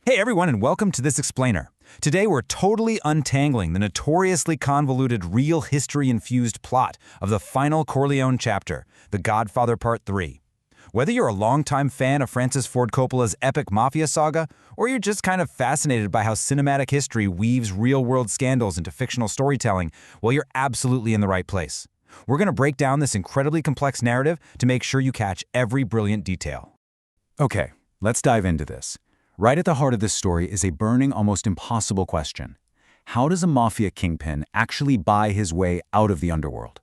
Hey everyone, and welcome to this explainer. Today we're totally untangling the notoriously convoluted real history-infused plot of the final Corleone chapter, The Godfather Part III. Whether you're a longtime fan of Francis Ford Coppola's epic Mafia saga, or you're just kind of fascinated by how cinematic history weaves real-world scandals into fictional storytelling, well, you're absolutely in the right place. We're going to break down this incredibly complex narrative to make sure you catch every brilliant detail. Okay, let's dive into this. Right at the heart of this story is a burning, almost impossible question. How does a mafia kingpin actually buy his way out of the underworld?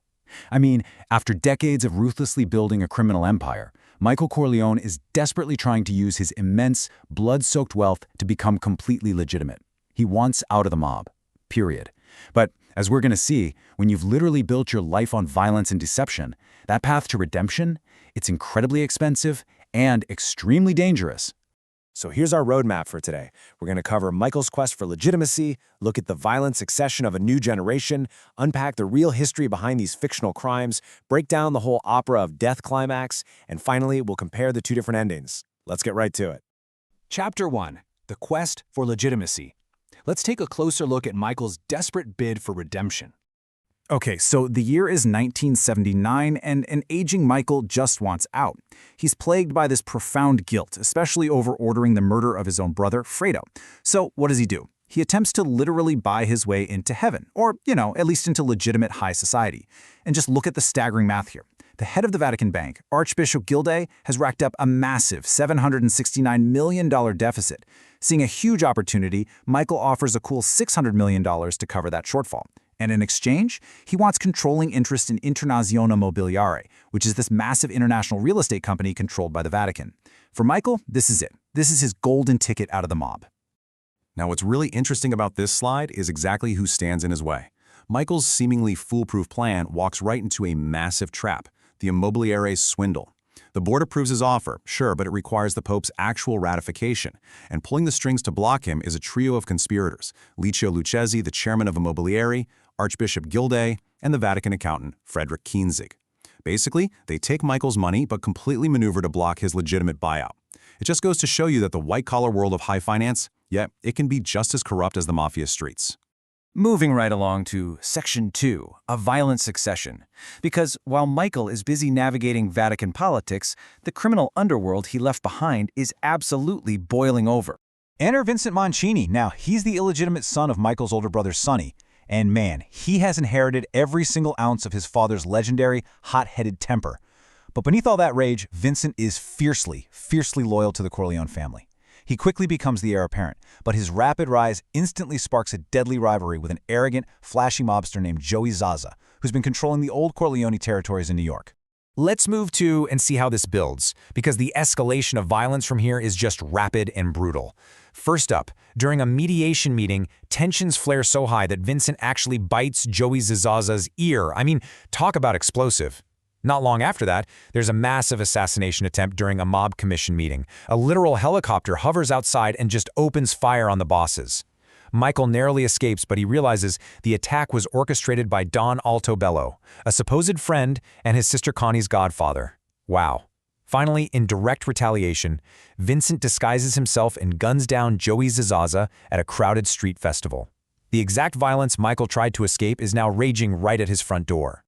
I mean, after decades of ruthlessly building a criminal empire, Michael Corleone is desperately trying to use his immense, blood-soaked wealth to become completely legitimate. He wants out of the mob. Period. But as we're going to see, when you've literally built your life on violence and deception, that path to redemption, it's incredibly expensive and extremely dangerous. So here's our roadmap for today. We're going to cover Michael's quest for legitimacy, look at the violent succession of a new generation, unpack the real history behind these fictional crimes, break down the whole opera of death climax, and finally, we'll compare the two different endings. Let's get right to it. Chapter 1. The Quest for Legitimacy. Let's take a closer look at Michael's desperate bid for redemption. Okay, so the year is 1979, and an aging Michael just wants out. He's plagued by this profound guilt, especially over ordering the murder of his own brother, Fredo. So what does he do? He attempts to literally buy his way into heaven, or, at least into legitimate high society. And just look at the staggering math here. The head of the Vatican Bank, Archbishop Gilday, has racked up a massive $769 million deficit. Seeing a huge opportunity, Michael offers a cool $600 million to cover that shortfall. And in exchange, he wants controlling interest in Internazione Mobiliare, which is this massive international real estate company controlled by the Vatican. For Michael, this is it. This is his golden ticket out of the mob. Now, what's really interesting about this slide is exactly who stands in his way. Michael's seemingly foolproof plan walks right into a massive trap, the Immobiliare swindle. The board approves his offer, sure, but it requires the Pope's actual ratification. And pulling the strings to block him is a trio of conspirators: Licio Lucchesi, the chairman of Immobiliare, Archbishop Gilday, and the Vatican accountant, Frederick Kienzig. Basically, they take Michael's money but completely maneuver to block his legitimate buyout. It just goes to show you that the white-collar world of high finance, it can be just as corrupt as the mafia streets. Moving right along to Section 2, a violent succession. Because while Michael is busy navigating Vatican politics, the criminal underworld he left behind is absolutely boiling over. Enter Vincent Mancini. Now, he's the illegitimate son of Michael's older brother, Sonny. And man, he has inherited every single ounce of his father's legendary, hot-headed temper. But beneath all that rage, Vincent is fiercely loyal to the Corleone family. He quickly becomes the heir apparent, but his rapid rise instantly sparks a deadly rivalry with an arrogant, flashy mobster named Joey Zaza, who's been controlling the old Corleone territories in New York. Let's move to and see how this builds, because the escalation of violence from here is just rapid and brutal. First up, during a mediation meeting, tensions flare so high that Vincent actually bites Joey Zaza's ear. I mean, talk about explosive. Not long after that, there's a massive assassination attempt during a mob commission meeting. A literal helicopter hovers outside and just opens fire on the bosses. Michael narrowly escapes, but he realizes the attack was orchestrated by Don Altobello, a supposed friend and his sister Connie's godfather. Wow. Finally, in direct retaliation, Vincent disguises himself and guns down Joey Zaza at a crowded street festival. The exact violence Michael tried to escape is now raging right at his front door.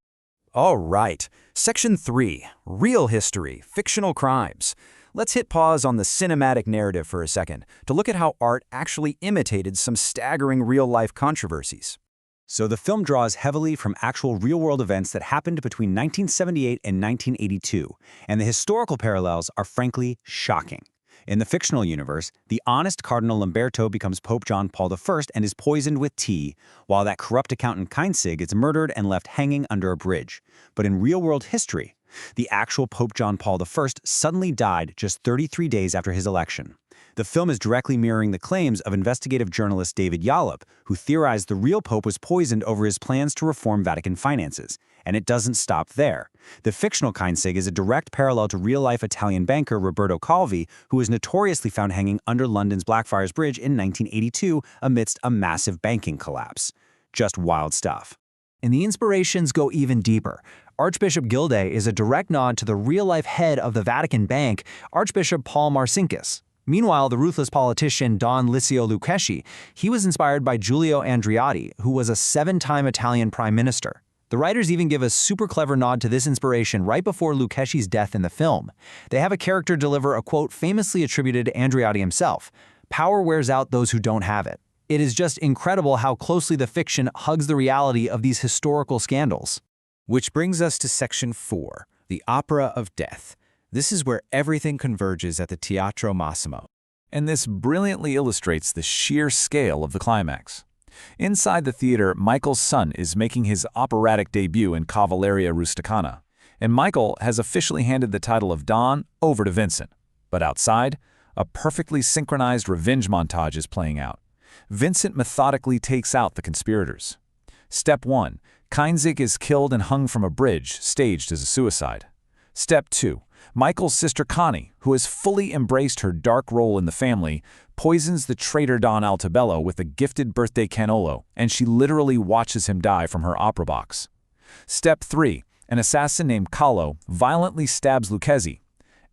All right, Section 3, Real History, Fictional Crimes. Let's hit pause on the cinematic narrative for a second to look at how art actually imitated some staggering real-life controversies. So the film draws heavily from actual real-world events that happened between 1978 and 1982, and the historical parallels are frankly shocking. In the fictional universe, the honest Cardinal Lamberto becomes Pope John Paul I and is poisoned with tea, while that corrupt accountant Kienzig is murdered and left hanging under a bridge. But in real-world history, the actual Pope John Paul I suddenly died just 33 days after his election. The film is directly mirroring the claims of investigative journalist David Yallop, who theorized the real Pope was poisoned over his plans to reform Vatican finances. And it doesn't stop there. The fictional Kienzig is a direct parallel to real-life Italian banker Roberto Calvi, who was notoriously found hanging under London's Blackfriars Bridge in 1982 amidst a massive banking collapse. Just wild stuff. And the inspirations go even deeper. Archbishop Gilday is a direct nod to the real-life head of the Vatican Bank, Archbishop Paul Marcinkus. Meanwhile, the ruthless politician Don Licio Lucchesi, he was inspired by Giulio Andreotti, who was a 7-time Italian prime minister. The writers even give a super clever nod to this inspiration right before Lucchesi's death in the film. They have a character deliver a quote famously attributed to Andreotti himself: "Power wears out those who don't have it." It is just incredible how closely the fiction hugs the reality of these historical scandals. Which brings us to Section 4, the Opera of Death. This is where everything converges at the Teatro Massimo. And this brilliantly illustrates the sheer scale of the climax. Inside the theater, Michael's son is making his operatic debut in Cavalleria Rusticana, and Michael has officially handed the title of Don over to Vincent. But outside, a perfectly synchronized revenge montage is playing out. Vincent methodically takes out the conspirators. Step 1. Kinzig is killed and hung from a bridge, staged as a suicide. Step 2. Michael's sister Connie, who has fully embraced her dark role in the family, poisons the traitor Don Altabello with a gifted birthday cannolo, and she literally watches him die from her opera box. Step 3. An assassin named Kahlo violently stabs Lucchesi.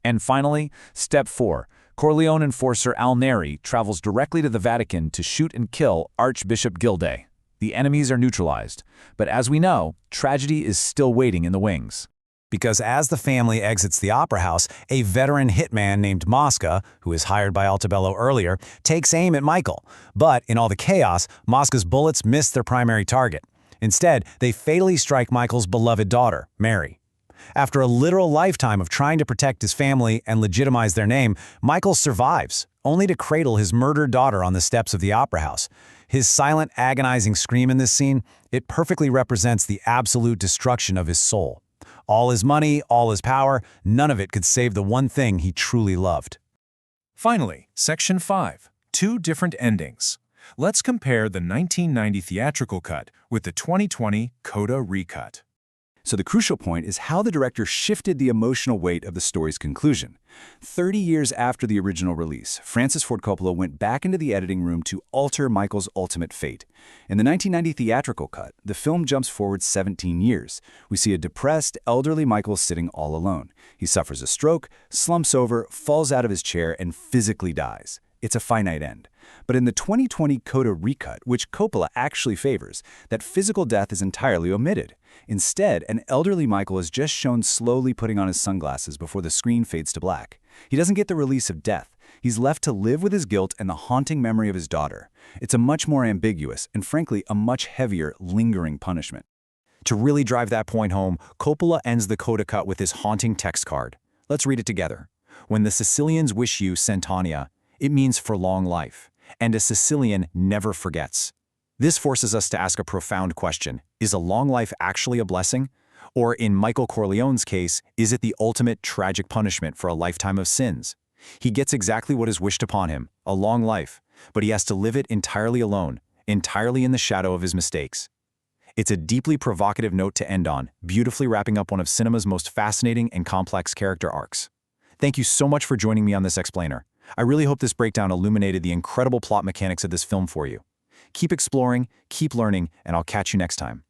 And finally, Step 4. Corleone enforcer Al Neri travels directly to the Vatican to shoot and kill Archbishop Gilday. The enemies are neutralized, but as we know, tragedy is still waiting in the wings. Because as the family exits the opera house, a veteran hitman named Mosca, who is hired by Altabello earlier, takes aim at Michael. But in all the chaos, Mosca's bullets miss their primary target. Instead, they fatally strike Michael's beloved daughter, Mary. After a literal lifetime of trying to protect his family and legitimize their name, Michael survives, only to cradle his murdered daughter on the steps of the opera house. His silent, agonizing scream in this scene, it perfectly represents the absolute destruction of his soul. All his money, all his power, none of it could save the one thing he truly loved. Finally, Section 5. 2 different endings. Let's compare the 1990 theatrical cut with the 2020 Coda recut. So the crucial point is how the director shifted the emotional weight of the story's conclusion. 30 years after the original release, Francis Ford Coppola went back into the editing room to alter Michael's ultimate fate. In the 1990 theatrical cut, the film jumps forward 17 years. We see a depressed, elderly Michael sitting all alone. He suffers a stroke, slumps over, falls out of his chair, and physically dies. It's a finite end. But in the 2020 Coda recut, which Coppola actually favors, that physical death is entirely omitted. Instead, an elderly Michael is just shown slowly putting on his sunglasses before the screen fades to black. He doesn't get the release of death. He's left to live with his guilt and the haunting memory of his daughter. It's a much more ambiguous and, frankly, a much heavier, lingering punishment. To really drive that point home, Coppola ends the Coda cut with his haunting text card. Let's read it together. "When the Sicilians wish you centennia, it means for long life, and a Sicilian never forgets." This forces us to ask a profound question. Is a long life actually a blessing? Or in Michael Corleone's case, is it the ultimate tragic punishment for a lifetime of sins? He gets exactly what is wished upon him, a long life, but he has to live it entirely alone, entirely in the shadow of his mistakes. It's a deeply provocative note to end on, beautifully wrapping up one of cinema's most fascinating and complex character arcs. Thank you so much for joining me on this explainer. I really hope this breakdown illuminated the incredible plot mechanics of this film for you. Keep exploring, keep learning, and I'll catch you next time.